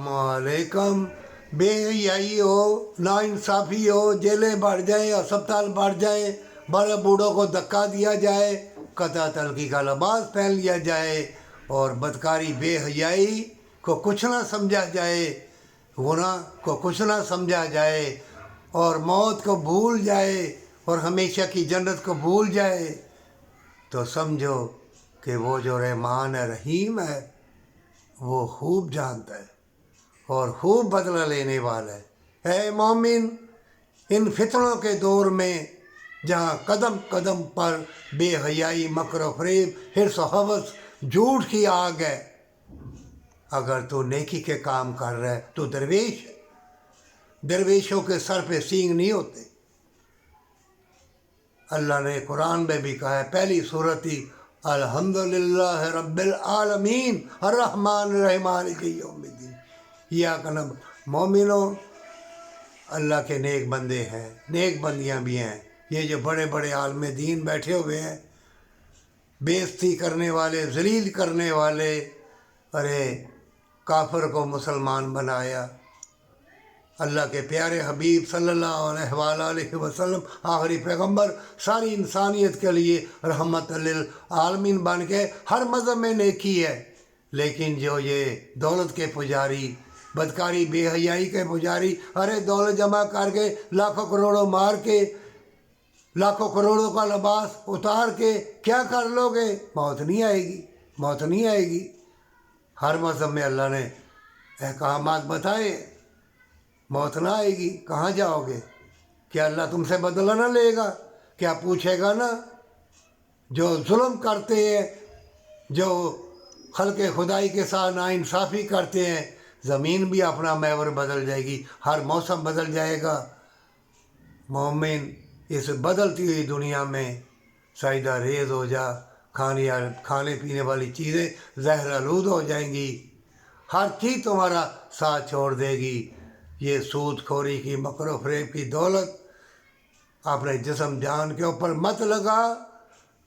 अलैकुम। बेहयाई हो, नाइंसाफ़ी हो, जेलें बढ़ जाएँ, अस्पताल बढ़ जाए, बड़े बूढ़ों को धक्का दिया जाए, कता तलखी का लिबास पहन लिया जाए और बदकारी बेहयाई को कुछ ना समझा जाए, गुनाह को कुछ ना समझा जाए और मौत को भूल जाए और हमेशा की जन्नत को भूल जाए, तो समझो कि वो जो रहमान है, रहीम है, वो खूब जानता है और खूब बदला लेने वाला है। ऐ मोमिन, इन फितनों के दौर में जहाँ कदम कदम पर बेहयाई, मकर फरेब, हिर्स हवस, झूठ की आग है, अगर तू नेकी के काम कर रहा है तो दरवेश है। दरवेशों के सर पे सींग नहीं होते। अल्लाह ने कुरान में भी कहा है, पहली सूरत ही अल्हम्दुलिल्लाह रब्बिल आलमीन अर्रहमान अर्रहीम मालिकि यौमिद्दीन। या कनब मोमिनो, अल्लाह के नेक बंदे हैं, नेक बंदियाँ भी हैं। ये जो बड़े बड़े आलम दीन बैठे हुए हैं, बेइज्जती करने वाले, जलील करने वाले, अरे काफिर को मुसलमान बनाया। अल्लाह के प्यारे हबीब सल्लल्लाहु अलैहि वसल्लम आखिरी पैगंबर सारी इंसानियत के लिए रहमत लिल आलमीन बन के हर मज़हब में नेकी है। लेकिन जो ये दौलत के पुजारी, बदकारी बेहयाई के पुजारी, अरे दौलत जमा करके लाखों करोड़ों मार के, लाखों करोड़ों का लिबास उतार के क्या कर लोगे? मौत नहीं आएगी, मौत नहीं आएगी। हर मज़हब में अल्लाह ने अहकामात बताए, मौत ना आएगी। कहाँ जाओगे? क्या अल्लाह तुमसे बदला ना लेगा? क्या पूछेगा ना? जो जुल्म करते हैं, जो खल्क़े खुदाई के साथ नाइंसाफ़ी करते हैं, ज़मीन भी अपना महवर बदल जाएगी, हर मौसम बदल जाएगा। मोमिन, इस बदलती हुई दुनिया में साइदा रेज़ हो जा, खाने पीने वाली चीज़ें ज़हर आलूद हो जाएंगी, हर चीज़ तुम्हारा साथ छोड़ देगी। ये सूद खोरी की, मकर फरेब की दौलत अपने जिस्म जान के ऊपर मत लगा,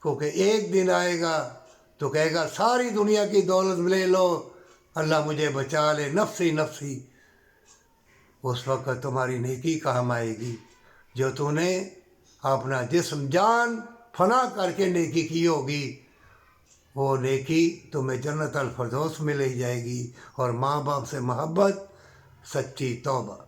क्योंकि एक दिन आएगा तो कहेगा सारी दुनिया की दौलत ले लो, अल्लाह मुझे बचा ले, नफ्सी नफ्सी। उस वक़्त तुम्हारी नेकी काम आएगी जो तूने अपना जिस्म जान फना करके नेकी की होगी। वो नेकी तुम्हें जन्नत अल फिरदौस में ले जाएगी और माँ बाप से मोहब्बत, सच्ची तौबा।